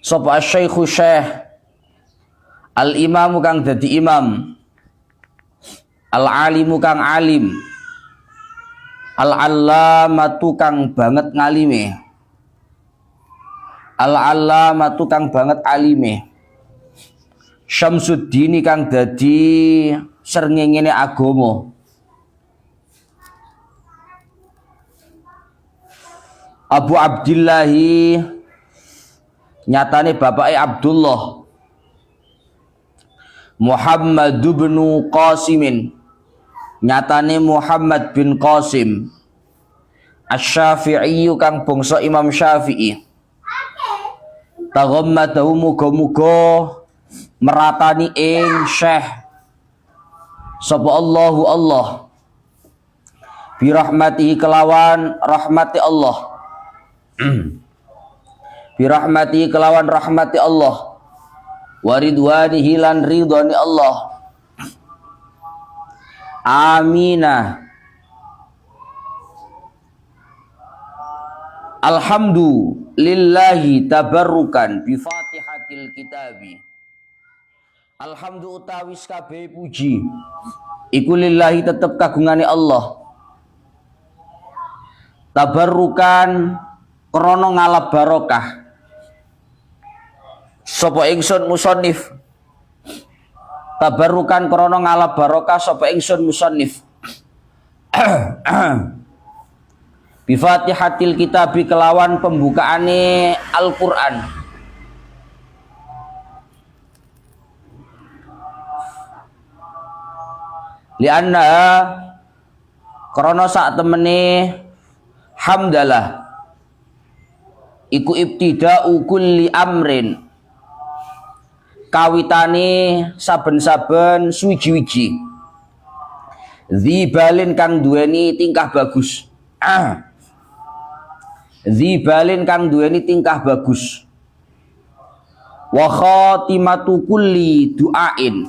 sapa asy-syaikhu syekh al-imamu kang dadi imam, al-alimu kang alim, al-allamatu kang banget ngalime, al-allamatu kang banget alime, Syamsuddin kang dadi srengengene agama, Abu Abdillahi nyatane bapake Abdullah, Muhammad bin Qasimin nyatane Muhammad bin Qasim, Asy-Syafi'i kang bangsa Imam Syafi'i, taghammadahu muga-muga meratani ing syekh sapa Allahu Allah birahmatihi kelawan rahmati Allah birahmatihi kelawan rahmati Allah waridwanihi lan ridwani Allah. Amina. Alhamdulillahi tabarrukan bi Fatihatil Kitabi. Alhamdu utawi kabeh puji iku lillahi tetep kagungane Allah. Tabarrukan krana ngalap barokah sapa ingsun musannif, tabarrukan krana ngalap barokah sapa ingsun musannif bi Fatihatil Kitabi kelawan pembukaane Al-Qur'an. Lianna krana sak temene hamdalah iku ibtida'u kulli amrin kawitane saben-saben suwiji-wiji dzibalin kang duweni tingkah bagus dzibalin kang duweni tingkah bagus wa khatimatu kulli du'ain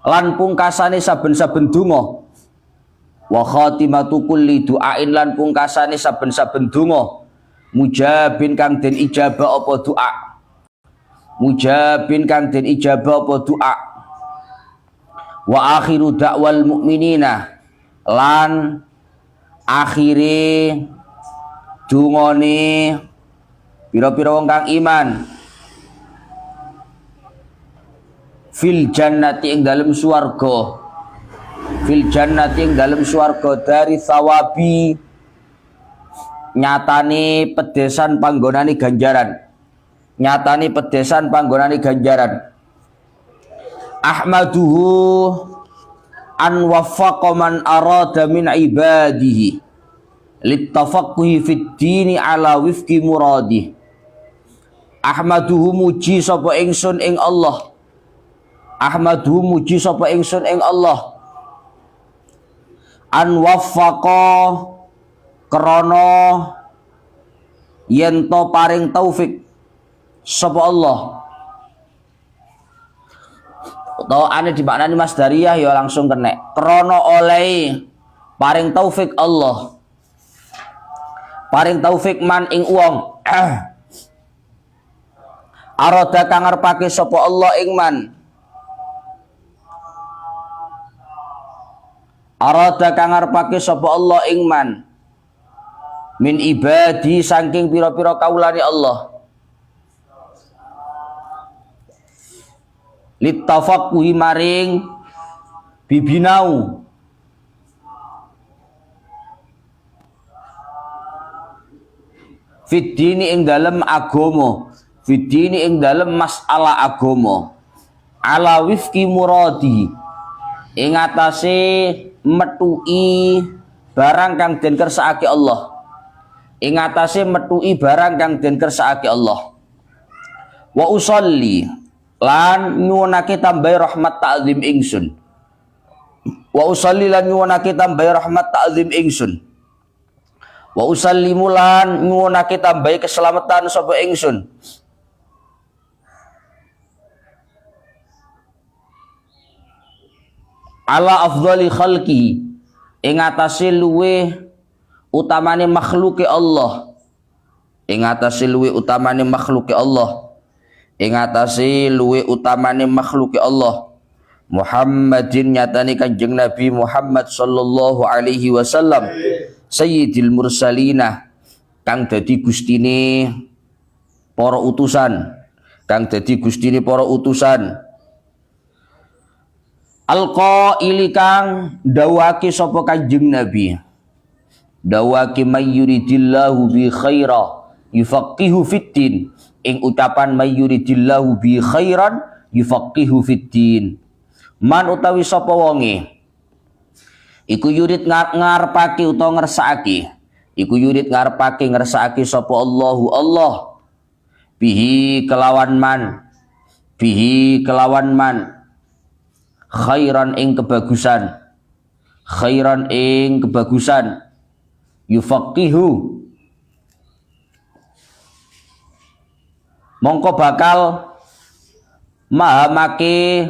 lan pungkasane saben-saben donga wa khatimatu kulli du'ain lan pungkasane saben-saben donga mujabin kang den ijabah apa doa, mujabin kang den ijabah apa doa, wa akhiru da'wal mu'minina lan akhire dungane pira-pira wong kang iman fil jannati ing dalem swarga, fil jannati ing dalem swarga dari sawabi nyatane pedesan panggonane ganjaran, nyatane pedesan panggonane ganjaran. Ahmaduhu an waffaqa man arada min ibadihi littafaqquhi fid dini ala wifqi muradi. Ahmaduhu muji sapa ingsun ing Allah, ahmaduhu muji sapa ingsun ing Allah an waffaqa krana yen to paring taufik sapa Allah, utawa ane dimaknani masdariyah ya langsung kenek krana oleh paring taufik Allah, paring taufik man ing wong arada kang ngarepake sapa Allah ing man, arada kang ngarepake sapa Allah ing man min ibadi saking pira-pira kaulane Allah littafaqquhi maring bibinau fid dini ing dalem agama, fid dini ing dalem masalah agama ala wifqi muradi ing atase metuki barang kang den kersakake Allah, ing atase metuki barang kang den kersakake Allah. Wa usolli lan nyuwunake tambahi rahmat ta'zim ingsun, wa usolli lan nyuwunake tambahi rahmat ta'zim ingsun, wa usallimu lan nyuwunake tambahi keselamatan sapa ingsun ala afdhali khalqi ing atase luweh utamane makhluke Allah, ing atase luweh utamane makhluke Allah ing atase luwe utamane makhluk Allah Muhammadin nyatane Kanjeng Nabi Muhammad sallallahu alaihi wasallam sayyidil mursalina kang dadi gustine para utusan alqaili kang dawake sapa Kanjeng Nabi dawake mayyuridillahu bi khaira yufaqihu fiddin ing ucapan mayyuridillahu bi khairan yufaqihu fiddin man utawi sapa wonge iku yurid ngarepake utawa ngersakake sapa Allahu Allah bihi kelawan man khairan ing kebagusan yufaqihu mongko bakal mahamake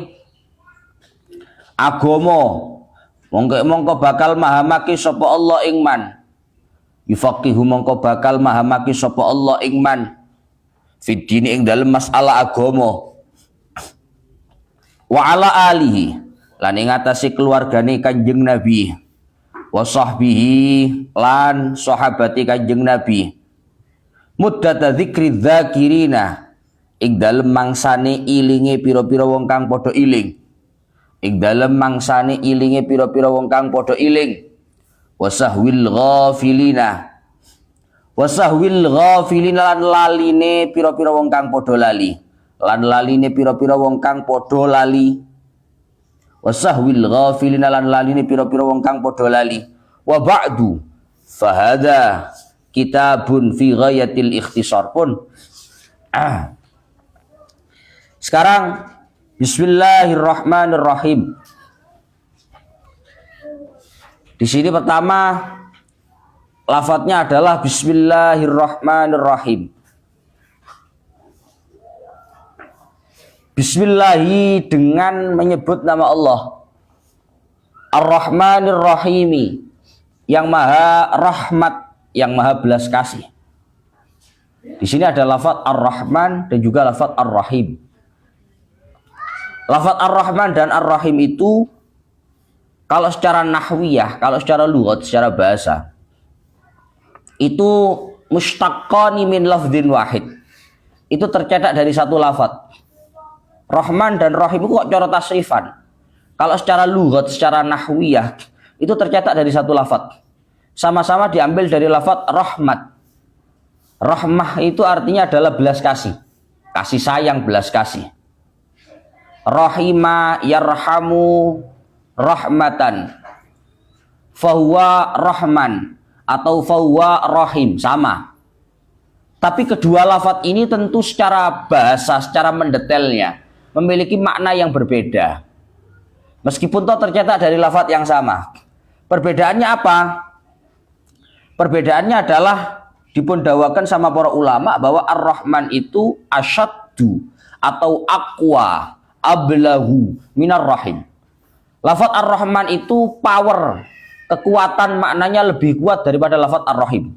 agama mongko bakal mahamake sapa Allah ing man yufaqihu mongko bakal mahamake sapa Allah ing man fiddini ing dalem masalah agama wa ala alihi lan ing atase keluargane Kanjeng Nabi wa sahbihi lan sahabati Kanjeng Nabi muddata dzikri dzakirina ing dalem mangsane ilinge pira-pira wong kang padha iling wasahwil ghafilina lan laline pira-pira wong kang padha lali wasahwil ghafilina lan laline pira-pira wong kang padha lali wa ba'du fahada kitabun fi ghayatil ikhtisar pun sekarang bismillahirrahmanirrahim. Di sini pertama lafadznya adalah bismillahirrahmanirrahim. Bismillahi dengan menyebut nama Allah. Ar-Rahmanir-Rahimi yang maha rahmat, yang maha belas kasih. Di sini ada lafadz Ar-Rahman dan juga lafadz Ar-Rahim. Lafadz Ar-Rahman dan Ar-Rahim itu kalau secara nahwiyah, kalau secara lughat, secara bahasa itu mustaqqani min lafdzin wahid. Itu tercetak dari satu lafadz. Rahman dan Rahim itu kok cara tasrifan. Kalau secara lughat, secara nahwiyah itu tercetak dari satu lafadz. Sama-sama diambil dari lafadz rahmat. Rahmah itu artinya adalah belas kasih. Kasih sayang, belas kasih. Rahima yarhamu rahmatan fahuwa rahman atau fahuwa rahim, sama. Tapi kedua lafadz ini tentu secara bahasa, secara mendetailnya memiliki makna yang berbeda. Meskipun toh tercetak dari lafadz yang sama. Perbedaannya apa? Perbedaannya adalah dipundawakan sama para ulama bahwa Ar-Rahman itu asyaddu atau aqwa ablahu minar rahim. Lafadz Ar-Rahman itu power, kekuatan maknanya lebih kuat daripada lafadz Ar-Rahim.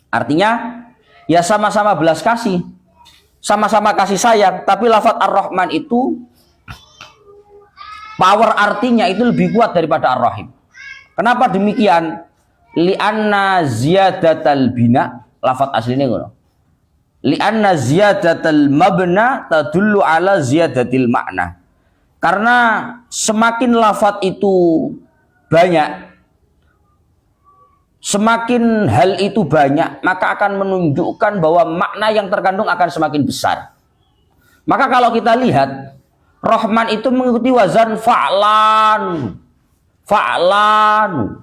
Artinya ya sama-sama belas kasih, sama-sama kasih sayang, tapi lafadz Ar-Rahman itu power artinya itu lebih kuat daripada Ar-Rahim. Kenapa demikian? Li'anna ziyadatal bina, lafadz aslinya ngono. Li'anna ziyadatal mabna tadullu ala ziyadatil makna. Karena semakin lafadz itu banyak, semakin hal itu banyak, maka akan menunjukkan bahwa makna yang terkandung akan semakin besar. Maka kalau kita lihat, Rahman itu mengikuti wazan fa'lan. Fa'lan.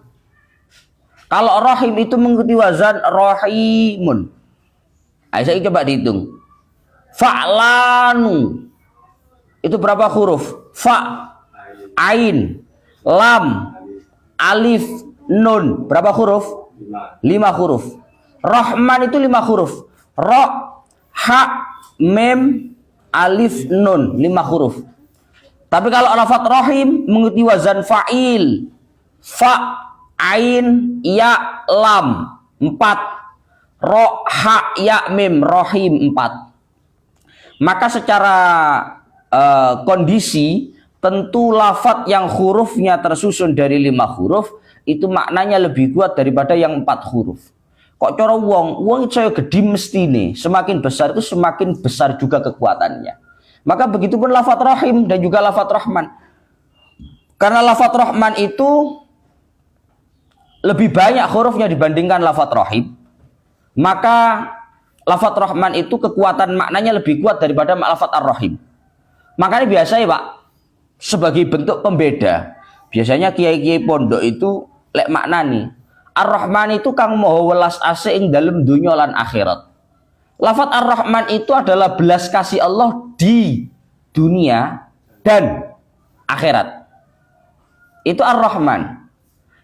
Kalau Rahim itu mengikuti wazan rahimun. Ayo saya coba dihitung. Fa'lanu. Itu berapa huruf? Fa, ain, lam, alif, nun. Berapa huruf? 5 huruf. Rahman itu 5 huruf. Ra, ha, mem, alif, nun. 5 huruf. Tapi kalau lafadz Rahim mengikuti wazan fa'il. Fa, ain, ya, lam 4, ro, ha, ya, mim, rohim 4. Maka secara kondisi tentu lafadz yang hurufnya tersusun dari 5 huruf itu maknanya lebih kuat daripada yang 4 huruf. Kok cara wong saya gede mesti nih, semakin besar itu semakin besar juga kekuatannya. Maka begitupun lafadz rahim dan juga lafadz rahman. Karena lafadz rahman itu lebih banyak hurufnya dibandingkan lafadz rahim, maka lafadz rahman itu kekuatan maknanya lebih kuat daripada lafadz ar-rahim. Makanya biasa ya Pak, sebagai bentuk pembeda, biasanya kiai-kiai pondok itu lek maknani Ar-Rahman itu kang maha welas ase ing dalem dunya lan akhirat. Lafadz Ar-Rahman itu adalah belas kasih Allah di dunia dan akhirat. Itu Ar-Rahman.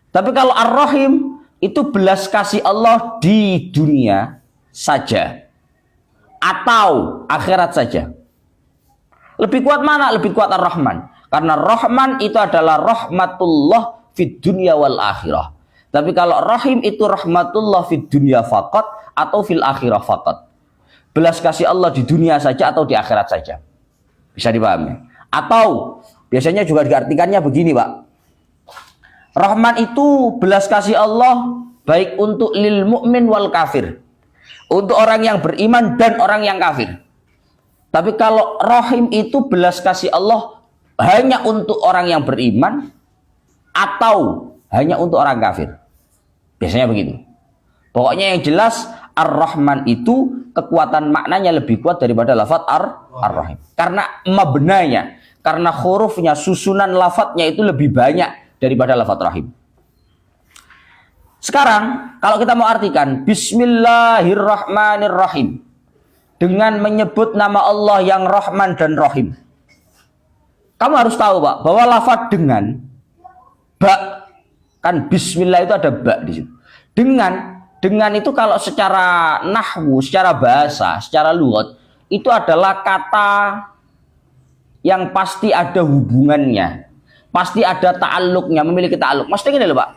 Tapi kalau Ar-Rahim itu belas kasih Allah di dunia saja atau akhirat saja. Lebih kuat mana? Lebih kuat Ar-Rahman. Karena Rahman itu adalah rahmatullah fid dunya wal akhirah. Tapi kalau Rahim itu rahmatullah fid dunya faqat atau fil akhirah faqat. Belas kasih Allah di dunia saja atau di akhirat saja. Bisa dipahami? Atau biasanya juga diartikannya begini Pak. Rahman itu belas kasih Allah baik untuk lil mu'min wal kafir. Untuk orang yang beriman dan orang yang kafir. Tapi kalau Rahim itu belas kasih Allah hanya untuk orang yang beriman atau hanya untuk orang kafir. Biasanya begitu. Pokoknya yang jelas Ar-Rahman itu kekuatan maknanya lebih kuat daripada lafadz Ar-Rahim. Karena mabnanya, karena hurufnya, susunan lafadznya itu lebih banyak daripada lafadz Rahim. Sekarang kalau kita mau artikan Bismillahirrahmanirrahim dengan menyebut nama Allah yang Rahman dan Rahim. Kamu harus tahu Pak, bahwa lafadz dengan ba, kan Bismillah itu ada ba di situ. Dengan itu kalau secara nahwu, secara bahasa, secara lughat itu adalah kata yang pasti ada hubungannya, pasti ada ta'alluqnya, memiliki ta'alluq. Maksudnya gini loh Pak,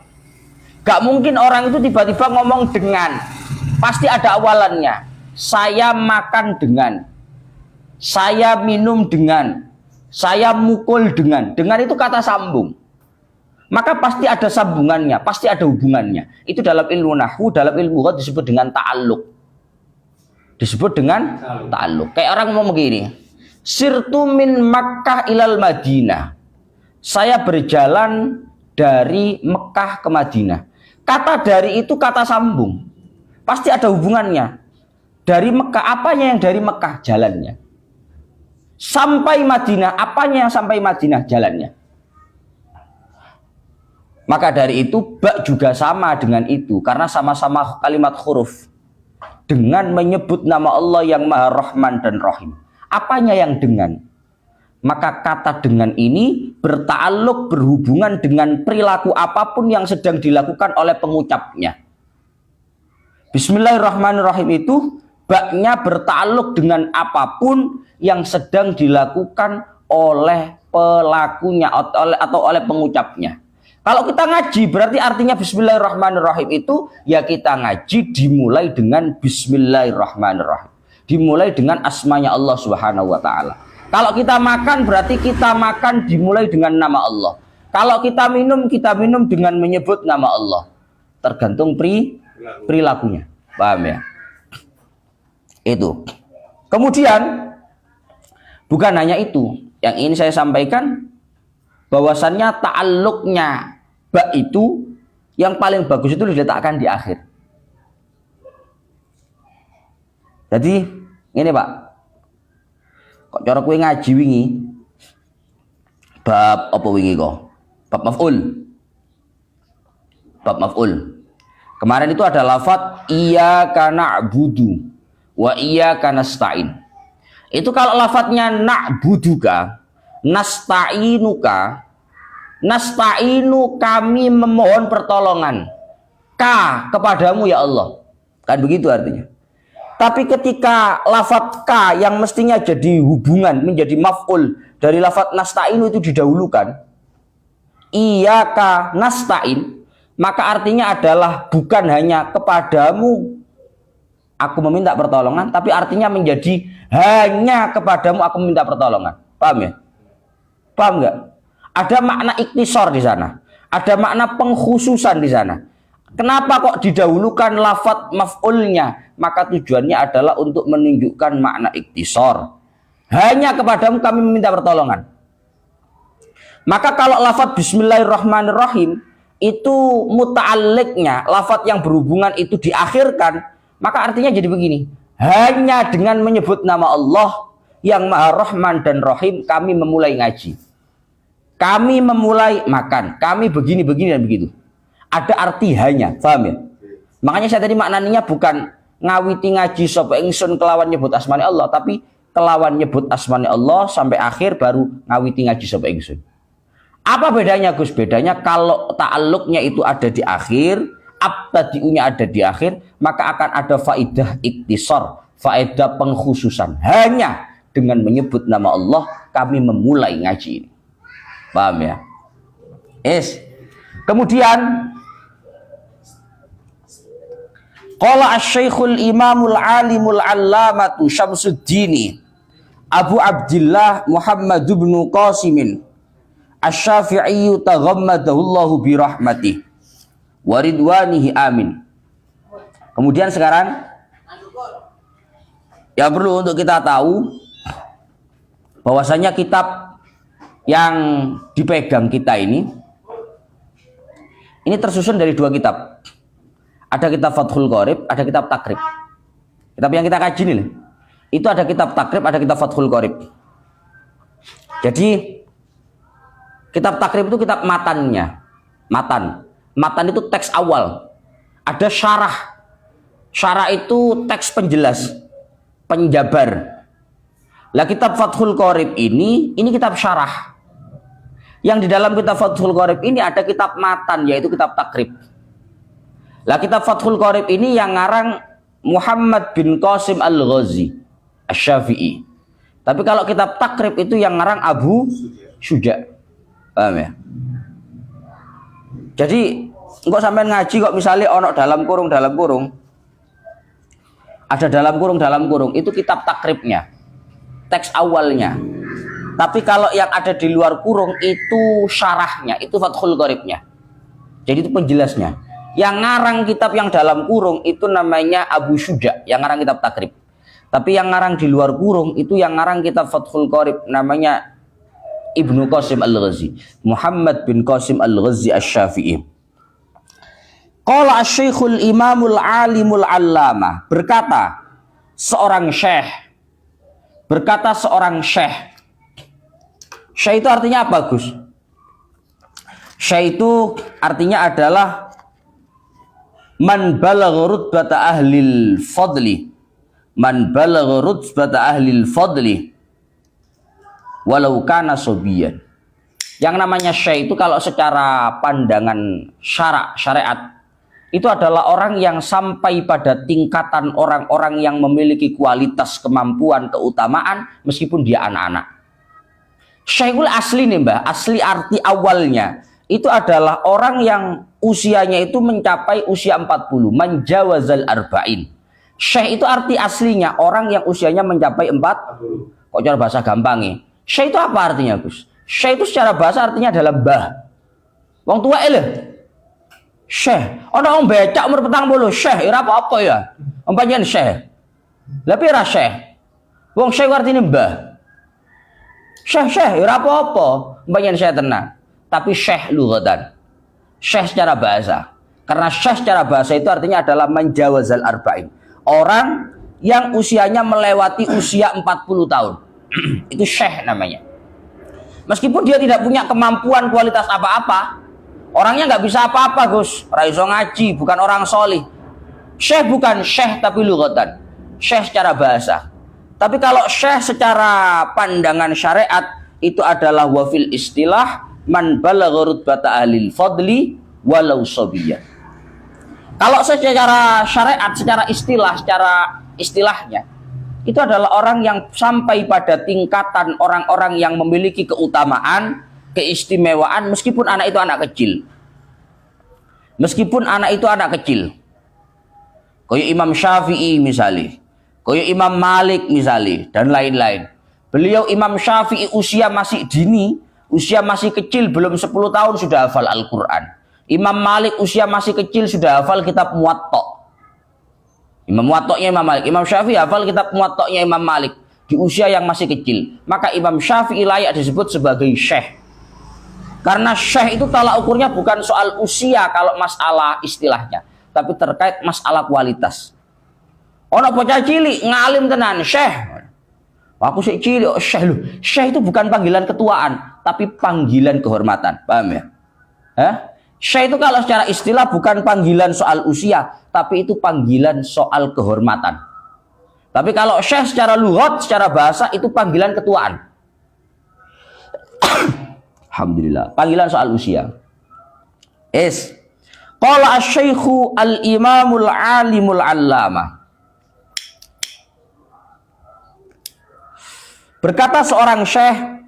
gak mungkin orang itu tiba-tiba ngomong dengan, pasti ada awalannya. Saya makan dengan, saya minum dengan, saya mukul dengan itu kata sambung. Maka pasti ada sambungannya, pasti ada hubungannya. Itu dalam ilmu nahwu, dalam ilmu lughat disebut dengan ta'alluq. Disebut dengan ta'alluq. Kayak orang ngomong begini, sirtu min Makkah ilal Madinah. Saya berjalan dari Mekah ke Madinah. Kata dari itu kata sambung. Pasti ada hubungannya. Dari Mekah, apanya yang dari Mekah? Jalannya. Sampai Madinah, apanya yang sampai Madinah? Jalannya. Maka dari itu ba juga sama dengan itu, karena sama-sama kalimat huruf. Dengan menyebut nama Allah yang Maha Rahman dan Rahim. Apanya yang dengan? Maka kata dengan ini berta'alluq, berhubungan dengan perilaku apapun yang sedang dilakukan oleh pengucapnya. Bismillahirrahmanirrahim itu ba-nya berta'alluq dengan apapun yang sedang dilakukan oleh pelakunya atau oleh pengucapnya. Kalau kita ngaji berarti artinya Bismillahirrahmanirrahim itu ya kita ngaji dimulai dengan Bismillahirrahmanirrahim. Dimulai dengan asmanya Allah Subhanahu wa taala. Kalau kita makan berarti kita makan dimulai dengan nama Allah. Kalau kita minum dengan menyebut nama Allah. Tergantung perilakunya. Paham ya? Itu. Kemudian bukan hanya itu, yang ingin saya sampaikan bahwasannya ta'alluqnya ba itu yang paling bagus itu diletakkan di akhir. Jadi ini Pak, kok cara kowe ngaji wingi bab apa wingi kok? Bab maf'ul. Bab maf'ul. Kemarin itu ada lafadz iyyaka na'budu wa iyyaka nasta'in. Itu kalau lafadznya na'buduka, nasta'inu kami memohon pertolongan kepadamu ya Allah, kan begitu artinya. Tapi ketika lafadz ka yang mestinya jadi hubungan menjadi maf'ul dari lafadz nasta'inu itu didahulukan, iyyaka nasta'in, maka artinya adalah bukan hanya kepadamu aku meminta pertolongan, tapi artinya menjadi hanya kepadamu aku meminta pertolongan. Paham ya? Paham nggak? Ada makna iktisor di sana, ada makna pengkhususan di sana. Kenapa kok didahulukan lafadz maf'ulnya? Maka tujuannya adalah untuk menunjukkan makna iktisor. Hanya kepadamu kami meminta pertolongan. Maka kalau lafadz bismillahirrahmanirrahim itu muta'alliqnya, lafadz yang berhubungan itu diakhirkan, maka artinya jadi begini. Hanya dengan menyebut nama Allah yang Maha Rahman dan Rahim kami memulai ngaji. Kami memulai makan, kami begini dan begitu. Ada arti hanya, paham ya? Makanya saya tadi maknanya bukan ngawiti ngaji sapa ingsun kelawan nyebut asmani Allah, tapi kelawan nyebut asmani Allah sampai akhir baru ngawiti ngaji sapa ingsun. Apa bedanya Gus? Bedanya kalau ta'alluqnya itu ada di akhir, abtadi'unya ada di akhir, maka akan ada faidah iktisar, faedah pengkhususan. Hanya dengan menyebut nama Allah kami memulai ngaji ini. Paham ya? Kemudian qala asy-syaikhul imamul alimul allamatu Syamsuddin Abu Abdillah Muhammad bin Qasim Asy-Syafi'i taghammadahullahu bi rahmatih wa ridwanihi amin. Kemudian sekarang yang perlu untuk kita tahu bahwasanya kitab yang dipegang kita ini tersusun dari dua kitab. Ada kitab Fathul Qorib, ada kitab Takrib. Kitab yang kita kaji ini, itu ada kitab Takrib, ada kitab Fathul Qorib. Jadi kitab Takrib itu kitab matannya. Matan itu teks awal. Ada syarah. Syarah itu teks penjelas, penjabar. Lah kitab Fathul Qorib ini kitab syarah. Yang di dalam kitab Fathul Qorib ini ada kitab matan, yaitu kitab Takrib. Lah kitab Fathul Qorib ini yang ngarang Muhammad bin Qasim Al-Ghazi Asy-Syafi'i. Tapi kalau kitab Takrib itu yang ngarang Abu Syuja. Paham ya? Jadi engkau sampean ngaji kok misalnya ono dalam kurung. Ada dalam kurung itu kitab Takribnya. Teks awalnya. Tapi kalau yang ada di luar kurung itu syarahnya, itu Fathul Qoribnya. Jadi itu penjelasnya. Yang ngarang kitab yang dalam kurung itu namanya Abu Syuja, yang ngarang kitab Takrib. Tapi yang ngarang di luar kurung itu yang ngarang kitab Fathul Qorib namanya Ibnu Qasim Al-Ghazi, Muhammad bin Qasim Al-Ghazi Asy-Syafi'i. Qala asy-syaikhul imamul alimul allamah, berkata seorang syekh. Syekh itu artinya apa, Gus? Syekh itu artinya adalah man balagha rutbata ahlil fadli. Man balagha rutbata ahlil fadli walau kana sobiyan. Yang namanya syekh itu kalau secara pandangan syariat itu adalah orang yang sampai pada tingkatan orang-orang yang memiliki kualitas, kemampuan, keutamaan meskipun dia anak-anak. Syekhul asli nih Mbah, asli arti awalnya itu adalah orang yang usianya itu mencapai usia 40, manjawazal arba'in. Syekh itu arti aslinya orang yang usianya mencapai 40. Kok cara bahasa gampangnya? Syekh itu apa artinya, Gus? Syekh itu secara bahasa artinya adalah mbah. Wong tua eleh. Syekh. Ana wong becak umur 40, syekh ora apa-apa ya. Umpamane syekh. Lah pira syekh? Wong syekh artinya mbah. Syekh ora apa-apa, umpamane syekh tenang. Tapi syekh lughatan. Syekh secara bahasa. Karena syekh secara bahasa itu artinya adalah manjawazal arba'in. Orang yang usianya melewati usia 40 tahun. Itu syekh namanya. Meskipun dia tidak punya kemampuan kualitas apa-apa, orangnya nggak bisa apa-apa, Gus. Ora iso ngaji, bukan orang solih. Syekh bukan syekh tapi lughatan. Syekh secara bahasa. Tapi kalau syekh secara pandangan syariat itu adalah wafil istilah man balagha rutbata ahlil fadli walau sabiyyan. Kalau secara syariat, secara istilahnya itu adalah orang yang sampai pada tingkatan orang-orang yang memiliki keutamaan, keistimewaan meskipun anak itu anak kecil. Meskipun anak itu anak kecil. Kaya Imam Syafi'i misalnya, kaya Imam Malik misalnya, dan lain-lain. Beliau Imam Syafi'i usia masih dini, usia masih kecil, belum 10 tahun sudah hafal Al-Quran. Imam Malik usia masih kecil sudah hafal kitab Muwatta. Imam Muwatta'nya Imam Malik. Imam Syafi'i hafal kitab Muwatta'nya Imam Malik di usia yang masih kecil. Maka Imam Syafi'i layak disebut sebagai syekh. Karena syekh itu tolak ukurnya bukan soal usia kalau masalah istilahnya, tapi terkait masalah kualitas. Ono bocah cilik ngalim tenan, syekh. Aku sih cilik, oh, syekh lu. Syekh itu bukan panggilan ketuaan, tapi panggilan kehormatan. Paham ya? Syekh itu kalau secara istilah bukan panggilan soal usia, tapi itu panggilan soal kehormatan. Tapi kalau syekh secara lughat, secara bahasa itu panggilan ketuaan. Alhamdulillah, panggilan soal usia. Qala asy-syaikhu al-imamul alimul allamah. Berkata seorang syekh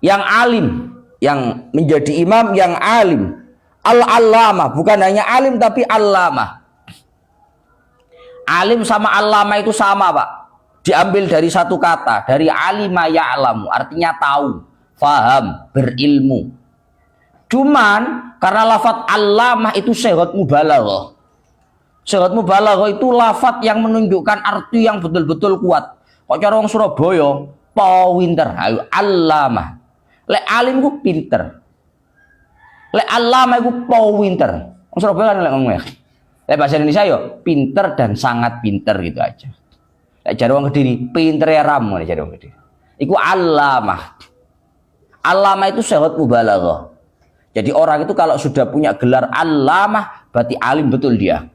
yang alim, yang menjadi imam yang alim, al-allamah, bukan hanya alim tapi allamah. Alim sama allamah itu sama, Pak. Diambil dari satu kata, dari alima ya'lamu, artinya tahu, faham, berilmu. Cuman karena lafadz allamah itu sighat mubalaghah. Sighat mubalaghah itu lafadz yang menunjukkan arti yang betul-betul kuat. Kok cara wong Surabaya, pinter, ayo allamah. Lek alim ku pinter. Lek allamah ku pinter. Wong Surabaya kan lek ngomong ya. Lek bahasa Indonesia yo pinter dan sangat pinter gitu aja. Lek jare wong Kediri, pinter ya ram ngene jare wong Kediri. Iku allamah. Allamah itu sighat mubalaghah. Jadi orang itu kalau sudah punya gelar allamah berarti alim betul dia.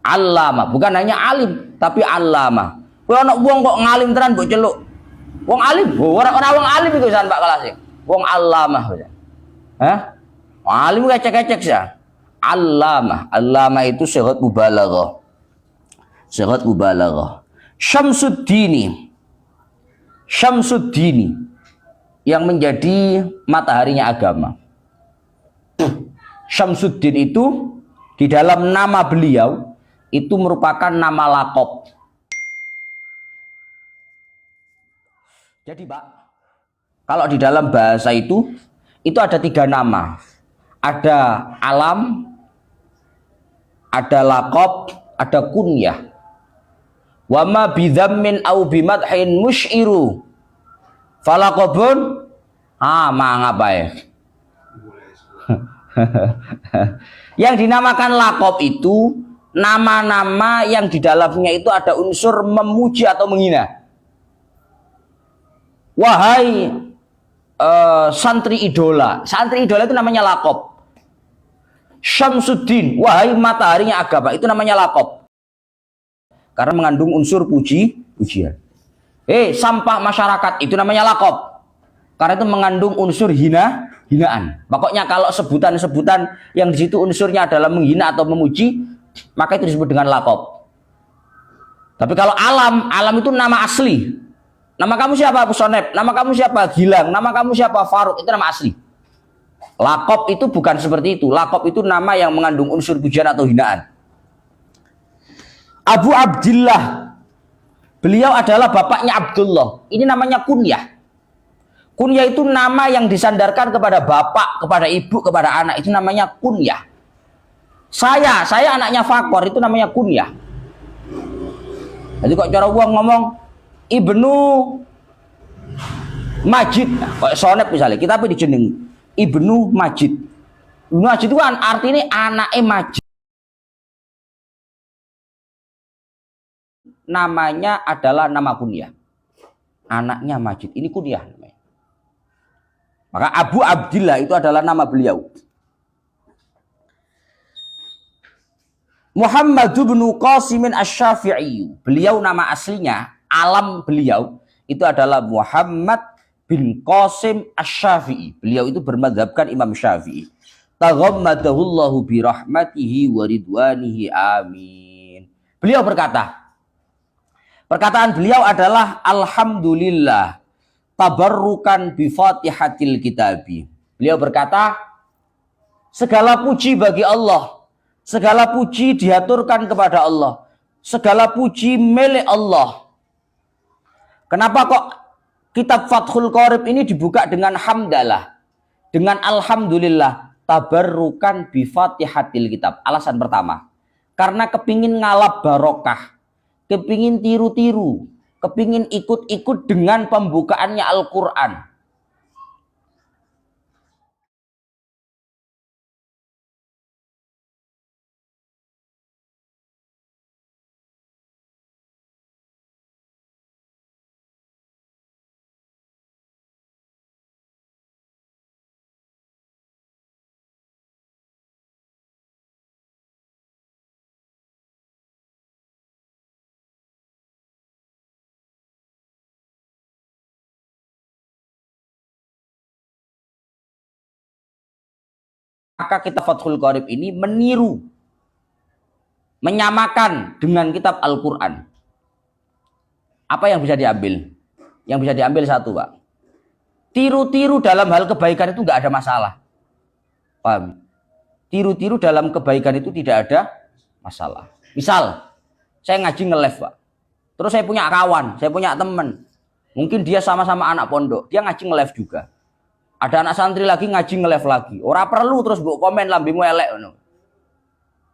Allamah, bukan hanya alim tapi allamah. Kowe ana wong kok ngalim tenan mbok celuk. Wong alim, ora wong alim itu jan Pak kelas. Wong allamah. Alim kecek-kecek ya. Allamah, allamah itu sighat mubalaghah. Sighat mubalaghah. Syamsuddini. Syamsuddini yang menjadi mataharinya agama. Syamsuddin itu di dalam nama beliau itu merupakan nama laqab. Jadi Pak, kalau di dalam bahasa itu ada 3 nama. Ada alam, ada laqab, ada kunyah. Wa ma bidhammin au bimadhin musyiru. Falaqabun mangapae. Yang dinamakan laqab itu nama-nama yang di dalamnya itu ada unsur memuji atau menghina. Wahai santri idola. Santri idola itu namanya laqab. Syamsuddin, wahai mataharinya agama, itu namanya laqab. Karena mengandung unsur pujian. Sampah masyarakat, itu namanya laqab. Karena itu mengandung unsur hinaan. Pokoknya kalau sebutan-sebutan yang di situ unsurnya adalah menghina atau memuji, maka itu disebut dengan laqab. Tapi kalau alam itu nama asli. Nama kamu siapa Abu Sonep? Nama kamu siapa Gilang? Nama kamu siapa Faruk? Itu nama asli. Laqab itu bukan seperti itu. Laqab itu nama yang mengandung unsur pujian atau hinaan. Abu Abdillah. Beliau adalah bapaknya Abdullah. Ini namanya kunyah. Kunyah itu nama yang disandarkan kepada bapak, kepada ibu, kepada anak. Itu namanya kunyah. Saya anaknya Fakor, itu namanya kunyah. Jadi kok cara uang ngomong Ibnu Majid, kayak Sonep misalnya, kita apa dijeneng Ibnu Majid. Ibnu Majid itu kan artinya anaknya Majid. Namanya adalah nama kunyah. Anaknya Majid, ini kunyah namanya. Maka Abu Abdillah itu adalah nama beliau. Muhammad bin Qasim Asy-Syafi'i. Beliau nama aslinya, alam beliau itu adalah Muhammad bin Qasim Asy-Syafi'i. Beliau itu bermadzhabkan Imam Syafi'i. Taghammadahullahu bi rahmatihi wa ridwanihi amin. Beliau berkata, perkataan beliau adalah alhamdulillah tabarrukan bi Fatihatil Kitabi. Beliau berkata, segala puji bagi Allah, Segala puji diaturkan kepada Allah. Segala puji milik Allah. Kenapa kok kitab Fathul Qorib ini dibuka dengan hamdalah? Dengan alhamdulillah. Tabarrukan bi fatihatil kitab. Alasan pertama. Karena kepingin ngalap barokah. Kepingin tiru-tiru. Kepingin ikut-ikut dengan pembukaannya Al-Quran. Maka kitab Fathul Qorib ini meniru, menyamakan dengan kitab Al-Quran. Apa yang bisa diambil? Yang bisa diambil satu, Pak. Tiru-tiru dalam hal kebaikan itu nggak ada masalah. Paham? Tiru-tiru dalam kebaikan itu tidak ada masalah. Misal, saya ngaji nge-live, Pak. Terus saya punya kawan, saya punya teman. Mungkin dia sama-sama anak pondok, dia ngaji nge-live juga. Ada anak santri lagi ngaji nge-live lagi. Ora perlu terus mbok komen lambemu elek ngono.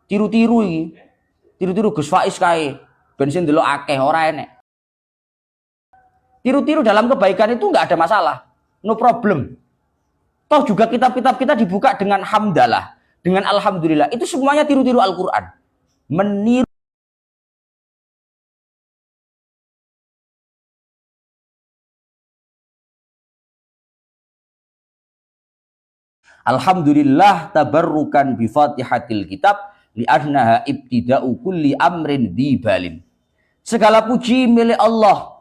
Tiru-tiru iki. Tiru-tiru Gus Faiz kae. Bensin delok akeh ora enek. Tiru-tiru dalam kebaikan itu enggak ada masalah. No problem. Toh juga kitab-kitab kita dibuka dengan hamdalah, dengan alhamdulillah. Itu semuanya tiru-tiru Al-Qur'an. Meniru Alhamdulillah tabarrukan bi Fatihatil kitab li'annaha ibtida'u kulli amrin dzibalin. Segala puji milik Allah.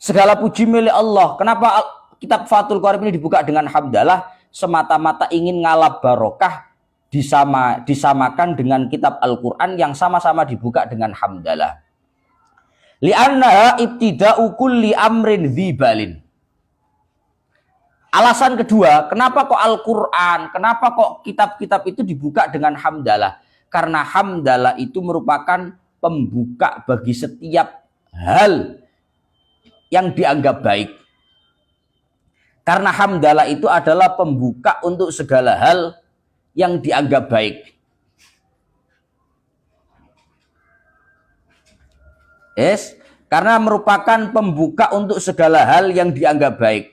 Segala puji milik Allah. Kenapa kitab Fathul Qorib ini dibuka dengan hamdalah? Semata-mata ingin ngalap barokah, disamakan dengan kitab Al-Quran yang sama-sama dibuka dengan hamdalah. Li'annaha ibtida'u kulli amrin dzibalin. Alasan kedua, kenapa kok Al-Quran, kenapa kok kitab-kitab itu dibuka dengan hamdalah? Karena hamdalah itu merupakan pembuka bagi setiap hal yang dianggap baik. Karena hamdalah itu adalah pembuka untuk segala hal yang dianggap baik. Yes, karena merupakan pembuka untuk segala hal yang dianggap baik.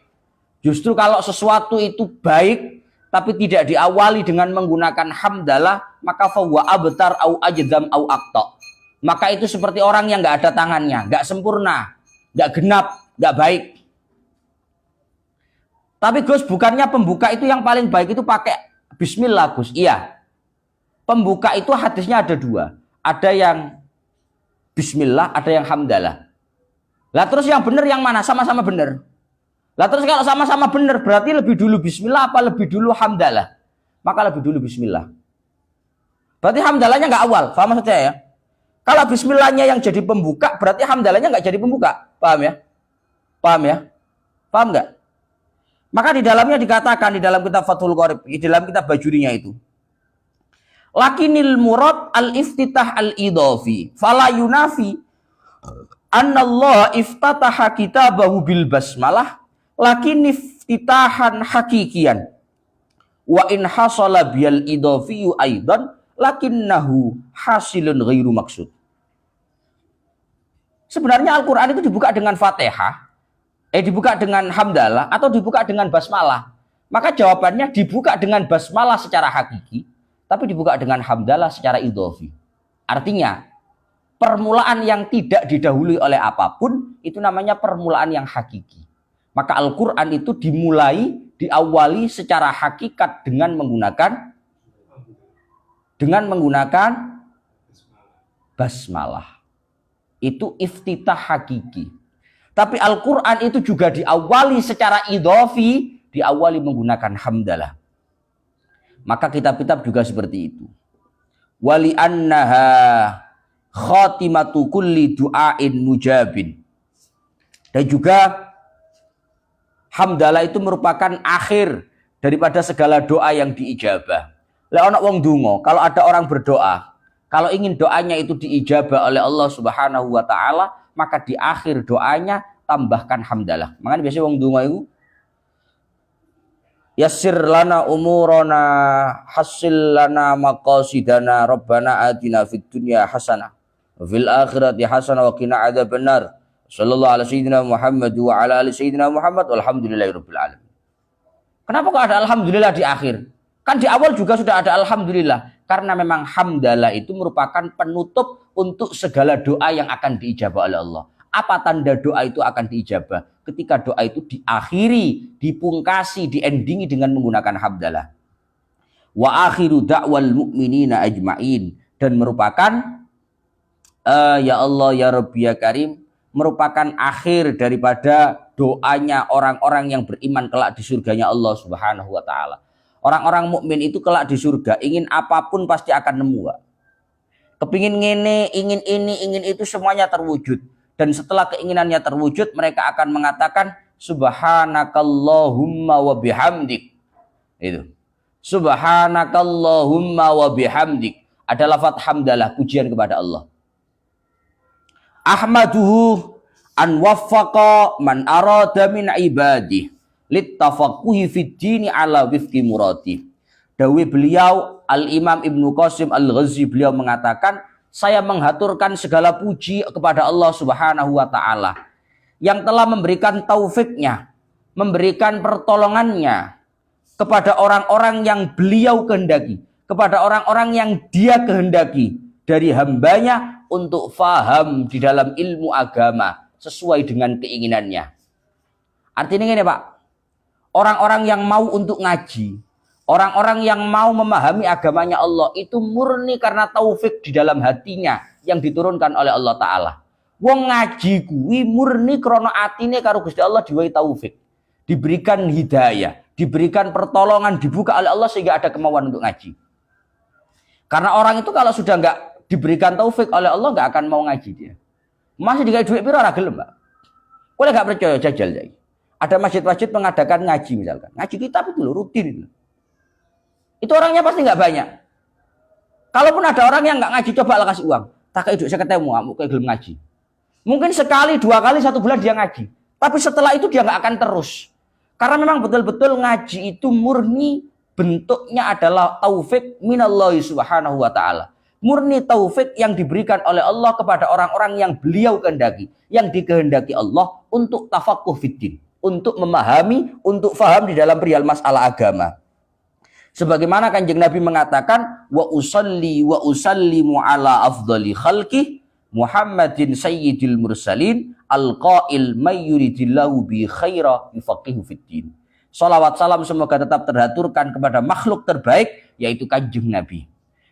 Justru kalau sesuatu itu baik tapi tidak diawali dengan menggunakan hamdalah, maka fahuwa abtar au ajdam au aqta. Maka itu seperti orang yang nggak ada tangannya, nggak sempurna, nggak genap, nggak baik. Tapi Gus, bukannya pembuka itu yang paling baik itu pakai bismillah, Gus? Iya. Pembuka itu hadisnya ada dua. Ada yang bismillah, ada yang hamdalah. Lah terus yang benar yang mana? Sama-sama benar. Lah terus kalau sama-sama benar berarti lebih dulu bismillah apa lebih dulu hamdalah? Maka lebih dulu bismillah. Berarti hamdalahnya nggak awal, paham maksud saya ya? Kalau bismillahnya yang jadi pembuka berarti hamdalahnya nggak jadi pembuka, paham ya? Paham ya? Paham nggak? Maka di dalamnya dikatakan di dalam kitab Fathul Qorib, di dalam kitab Bajurinya itu, lakinil murad al-iftitah al-idafi fala yunafi annallaha iftataha kitabahu bil basmalah lakin iftitahan hakikian wa in hasala bil idafiyu aidan lakinnahu hasilun ghairu maksud. Sebenarnya Al-Quran itu dibuka dengan Fatihah, dibuka dengan hamdalah atau dibuka dengan basmalah. Maka jawabannya dibuka dengan basmalah secara hakiki, tapi dibuka dengan hamdalah secara idhafi. Artinya permulaan yang tidak didahului oleh apapun itu namanya permulaan yang hakiki. Maka Al-Quran itu diawali secara hakikat dengan menggunakan basmalah. Itu iftitah hakiki. Tapi Al-Quran itu juga diawali secara idhafi, diawali menggunakan hamdalah. Maka kitab-kitab juga seperti itu. Wali annaha khatimatu kulli du'ain mujabin. Dan juga hamdalah itu merupakan akhir daripada segala doa yang diijabah. Lek ana wong donga, kalau ada orang berdoa, kalau ingin doanya itu diijabah oleh Allah Subhanahu wa taala, maka di akhir doanya tambahkan hamdalah. Makanya biasanya wong donga itu yassir lana umurana, hasil lana maqasidana, rabbana atina fid dunya hasanah wa fil akhirati hasanah wa qina adzabannar. Sallallahu alaihi sayyidina Muhammad wa ala ali sayyidina Muhammad walhamdulillahirabbil alamin. Kenapa kok ada alhamdulillah di akhir? Kan di awal juga sudah ada alhamdulillah. Karena memang hamdalah itu merupakan penutup untuk segala doa yang akan diijabah oleh Allah. Apa tanda doa itu akan diijabah? Ketika doa itu diakhiri, dipungkasi, diendingi dengan menggunakan hamdalah. Wa akhiru da'wal mu'minina ajma'in. Dan merupakan, ya Allah, ya Rabbi, ya Karim, merupakan akhir daripada doanya orang-orang yang beriman kelak di surganya Allah Subhanahu wa taala. Orang-orang mukmin itu kelak di surga, ingin apapun pasti akan nemu, Pak. Kepingin ngene, ingin ini, ingin itu, semuanya terwujud. Dan setelah keinginannya terwujud, mereka akan mengatakan subhanakallahumma wa bihamdik. Itu. Subhanakallahumma wa bihamdik. Ada lafaz hamdalah, pujian kepada Allah. Ahmaduhu an waffaqa man arada min ibadih littafaqquhi fid dini ala wifqi murati. Dawe beliau Al-Imam Ibnu Qasim Al-Ghazi, beliau mengatakan, saya menghaturkan segala puji kepada Allah Subhanahu wa taala yang telah memberikan taufiknya, memberikan pertolongannya kepada orang-orang yang beliau kehendaki, kepada orang-orang yang dia kehendaki dari hambanya untuk faham di dalam ilmu agama sesuai dengan keinginannya. Artinya ini, Pak, orang-orang yang mau untuk ngaji, orang-orang yang mau memahami agamanya Allah itu murni karena taufik di dalam hatinya yang diturunkan oleh Allah Ta'ala. Wong ngaji kuwi murni krana atine karo Gusti Allah diwai taufik, diberikan hidayah, diberikan pertolongan, dibuka oleh Allah sehingga ada kemauan untuk ngaji. Karena orang itu kalau sudah enggak diberikan taufik oleh Allah nggak akan mau ngaji dia. Masih dikasih duit piro ora gelem, Pak. Kowe nggak percaya jajal jadi. Ada masjid-masjid mengadakan ngaji misalkan. Ngaji kitab itu loh, rutin itu. Itu orangnya pasti nggak banyak. Kalaupun ada orang yang nggak ngaji, coba lah kasih uang. Tak kayak saya ketemu, kamu kayak gelem ngaji. Mungkin sekali, 2 kali, 1 bulan dia ngaji. Tapi setelah itu dia nggak akan terus. Karena memang betul-betul ngaji itu murni bentuknya adalah taufik minallahi subhanahu wa ta'ala. Murni taufik yang diberikan oleh Allah kepada orang-orang yang beliau kehendaki, yang dikehendaki Allah untuk tafaqquh fiddin, untuk memahami, untuk faham di dalam perihal masalah agama. Sebagaimana Kanjeng Nabi mengatakan, wa usalli wa usallimu ala afdali khalqih Muhammadin sayyidil mursalin al-qail may yuridillahu bi khaira yufaqihu fiddin. Salawat salam semoga tetap terhaturkan kepada makhluk terbaik, yaitu Kanjeng Nabi.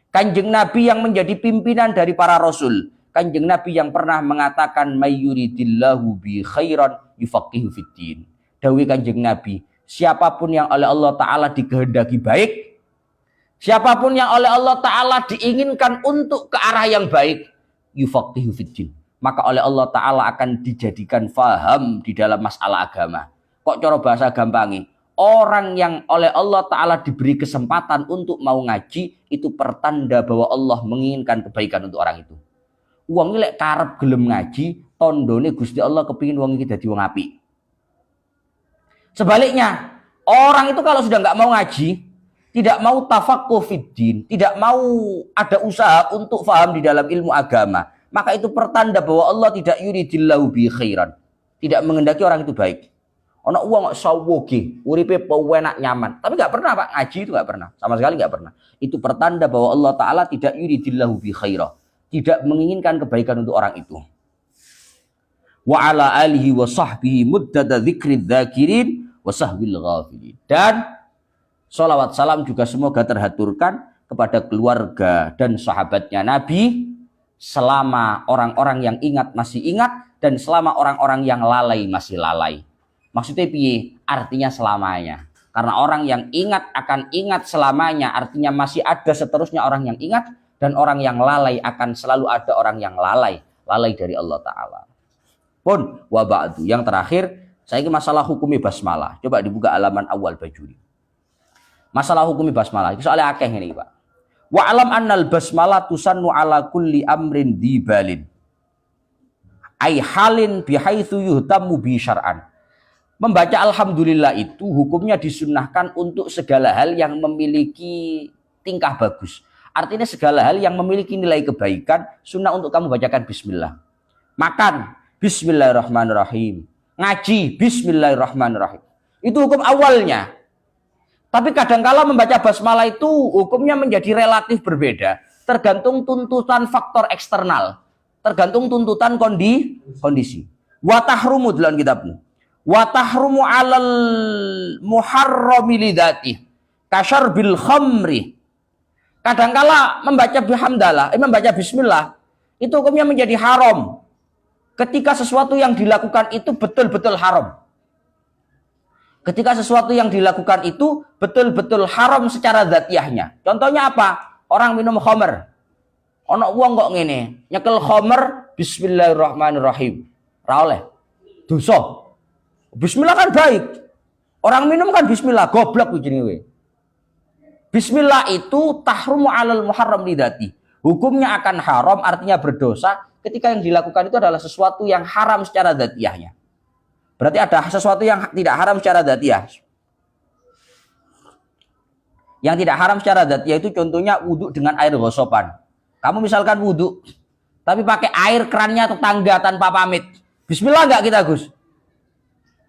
Kanjeng Nabi yang menjadi pimpinan dari para rasul. Kanjeng Nabi yang pernah mengatakan mayyuridillahu bi khairan yufaqihu fiddin. Dawuh Kanjeng Nabi, siapapun yang oleh Allah Ta'ala dikehendaki baik, siapapun yang oleh Allah Ta'ala diinginkan untuk ke arah yang baik, yufaqihu fiddin, maka oleh Allah Ta'ala akan dijadikan faham di dalam masalah agama. Kok cara bahasa gampangnya, orang yang oleh Allah Ta'ala diberi kesempatan untuk mau ngaji, itu pertanda bahwa Allah menginginkan kebaikan untuk orang itu. Wong iki lek karep gelem ngaji, tandane Gusti Allah kepingin wong iki dadi wong apik. Sebaliknya, orang itu kalau sudah nggak mau ngaji, tidak mau tafaqquh fiddin, tidak mau ada usaha untuk faham di dalam ilmu agama, maka itu pertanda bahwa Allah tidak yuridillahu bi khairan, tidak menghendaki orang itu baik. Ono uang kok sawoge, uripe enak nyaman, tapi nggak pernah, Pak, ngaji itu nggak pernah, sama sekali nggak pernah. Itu pertanda bahwa Allah Ta'ala tidak yuridillahu bi khairah, tidak menginginkan kebaikan untuk orang itu. Wa ala alihi wa sahbihi muddada dzikrid dzakirin wa sahbil ghafilin. Dan sholawat salam juga semoga terhaturkan kepada keluarga dan sahabatnya Nabi selama orang-orang yang ingat masih ingat, dan selama orang-orang yang lalai masih lalai. Maksudnya piye? Artinya selamanya. Karena orang yang ingat akan ingat selamanya, artinya masih ada seterusnya orang yang ingat, dan orang yang lalai akan selalu ada orang yang lalai dari Allah Ta'ala. Pun wa ba'du, yang terakhir, saya ingin masalah hukumnya basmalah. Coba dibuka halaman awal Bajuri. Masalah hukumi basmalah itu soalnya akeh ini, Pak. Wa alam annal basmalah tusannu ala kulli amrin dibalin. Ai halin bihaitsu yuhtammu bi syar'an. Membaca alhamdulillah itu hukumnya disunnahkan untuk segala hal yang memiliki tingkah bagus. Artinya segala hal yang memiliki nilai kebaikan, sunnah untuk kamu bacakan bismillah. Makan, bismillahirrahmanirrahim. Ngaji, bismillahirrahmanirrahim. Itu hukum awalnya. Tapi kadangkala membaca basmalah itu hukumnya menjadi relatif berbeda. Tergantung tuntutan faktor eksternal. Tergantung tuntutan kondisi. Wa tahrumu dalam kitabmu. Wa tahrumu alal muharrami lidati kasyar bil khamri. Kadangkala membaca bihamdalah, membaca bismillah itu hukumnya menjadi haram ketika sesuatu yang dilakukan itu betul-betul haram. Ketika sesuatu yang dilakukan itu betul-betul haram secara dzatiyahnya. Contohnya apa? Orang minum khamr. Ono wong kok ngene, nyekel khamr bismillahirrahmanirrahim. Ra oleh. Dosa. Bismillah kan baik. Orang minum kan bismillah, goblok jenenge. Bismillah itu tahrumu alal muharram lidati. Hukumnya akan haram, artinya berdosa ketika yang dilakukan itu adalah sesuatu yang haram secara dzatiyahnya. Berarti ada sesuatu yang tidak haram secara dzatiyah. Yang tidak haram secara dzatiyah itu contohnya wudhu dengan air gosopan. Kamu misalkan wudhu, tapi pakai air kerannya tetangga tanpa pamit. Bismillah enggak kita, Gus?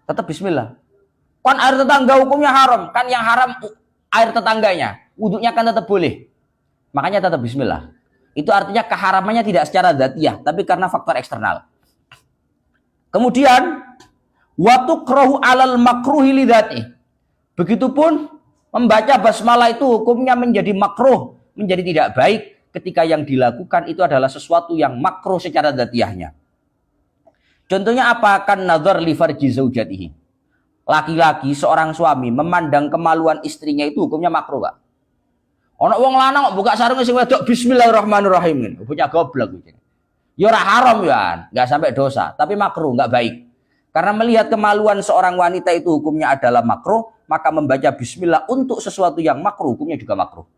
Tetap bismillah. Kan air tetangga hukumnya haram. Kan yang haram air tetangganya. Wudhunya kan tetap boleh. Makanya tetap bismillah. Itu artinya keharamannya tidak secara dzatiyah, tapi karena faktor eksternal. Kemudian wa tukrahu alal makruhi lidzati. Begitupun membaca basmalah itu hukumnya menjadi makruh, menjadi tidak baik ketika yang dilakukan itu adalah sesuatu yang makruh secara dzatiyahnya. Contohnya apa? Kan nazar li farji zaujatihi. Laki-laki seorang suami memandang kemaluan istrinya itu hukumnya makruh, Pak. Ono wong lanang buka sarung sing wedok bismillahirrahmanirrahim. Punya goblok iki. Ya ora haram ya, enggak sampai dosa, tapi makruh, enggak baik. Karena melihat kemaluan seorang wanita itu hukumnya adalah makruh, maka membaca bismillah untuk sesuatu yang makruh hukumnya juga makruh.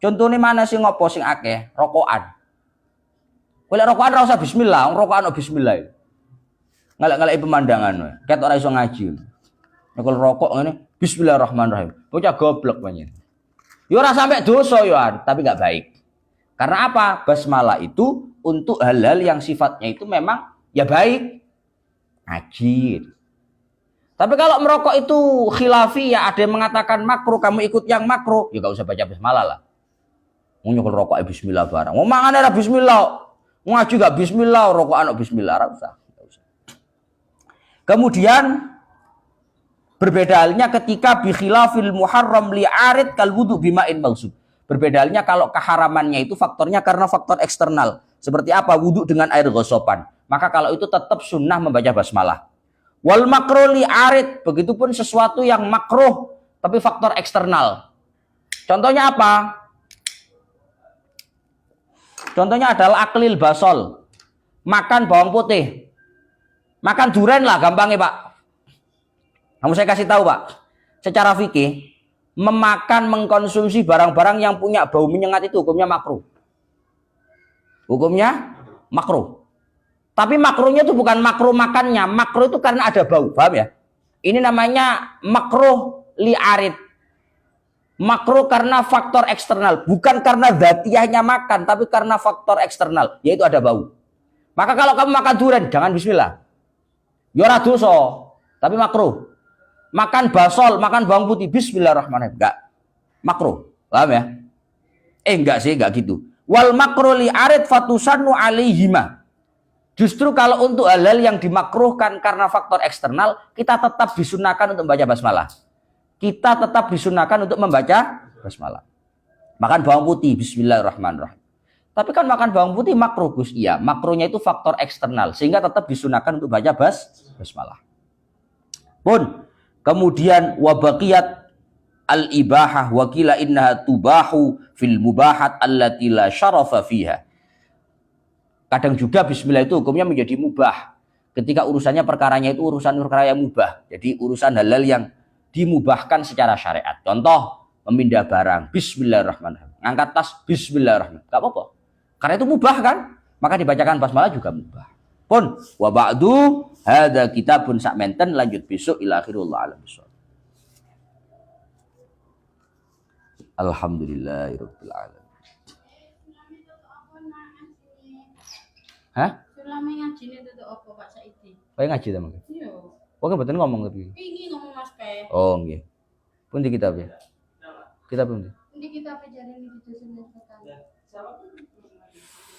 Contohnya mana sih ngopo sing akeh? Rokokan. Kowe lek rokokan ora usah bismillah, rokokan bismillah. Ngalak-ngalaki pemandangan wae. Ket ora iso ngaji. Nek rokok ngene, bismillahirrahmanirrahim. Bocah goblok panjen. Ya ora sampai dosa ya, tapi enggak baik. Karena apa? Basmalah itu untuk hal-hal yang sifatnya itu memang ya baik. Ngaji. Tapi kalau merokok itu khilafi ya, ada yang mengatakan makruh, kamu ikut yang makruh, ya enggak usah baca basmalah lah. Mau nyokol rokok bismillah barang. Mau mangan ada bismillah. Ngaji enggak bismillah, rokokan bismillah, ora usah. Kemudian berbeda halnya ketika bi khilafil muharram li'arid kal wudu bima'in mausub. Berbeda halnya kalau keharamannya itu faktornya karena faktor eksternal. Seperti apa? Wudu dengan air gosopan. Maka kalau itu tetap sunnah membaca basmalah. Wal makruh li'arid, begitupun sesuatu yang makruh tapi faktor eksternal. Contohnya apa? Contohnya adalah aklil basol. Makan bawang putih. Makan durian lah gampangnya, Pak. Kamu saya kasih tahu, Pak. Secara fikih, mengkonsumsi barang-barang yang punya bau menyengat itu hukumnya makruh. Hukumnya makruh. Tapi makruhnya itu bukan makruh makannya, makruh itu karena ada bau, paham ya? Ini namanya makruh li'arid. Makruh karena faktor eksternal, bukan karena dzatiyahnya makan, tapi karena faktor eksternal, yaitu ada bau. Maka kalau kamu makan durian, jangan bismillah. Ya ora dosa, tapi makruh. Makan basol, makan bawang putih, bismillahirrahmanirrahim. Enggak. Makruh. Paham ya? Enggak sih, enggak gitu. Wal makruh li'arid fatusannu alaihima. Justru kalau untuk hal-hal yang dimakruhkan karena faktor eksternal, kita tetap disunahkan untuk membaca basmalah. Kita tetap disunahkan untuk membaca basmalah. Makan bawang putih, bismillahirrahmanirrahim. Tapi kan makan bawang putih makruh, Gus. Iya, makruhnya itu faktor eksternal. Sehingga tetap disunahkan untuk baca basmalah. Pun, kemudian wabaqiyat al-ibahah wakila innaha tubahu fil mubahat allati la syarafa fiha. Kadang juga bismillah itu hukumnya menjadi mubah. Ketika urusannya perkaranya itu urusan perkara yang mubah. Jadi urusan halal yang dimubahkan secara syariat. Contoh, memindah barang, bismillahirrahmanirrahim. Ngangkat tas, bismillahirrahmanirrahim. Gak apa-apa. Karena itu mubah kan? Maka dibacakan basmalah juga mubah. Pun wa ba'du hadza kitabun sakmenten lanjut besok ila akhirul alam bisawab. Alhamdulillahirabbil alamin. Hah? Selama ngajine tutuk apa Pak Saidi? Kayak ngaji ta mangke? Iya. Oke, mboten ngomong tapi. Iki ngomong Mas Pe. Oh, nggih. Pundi kitabnya? Kitab pundi? Ini kita pelajari di situ sendiri.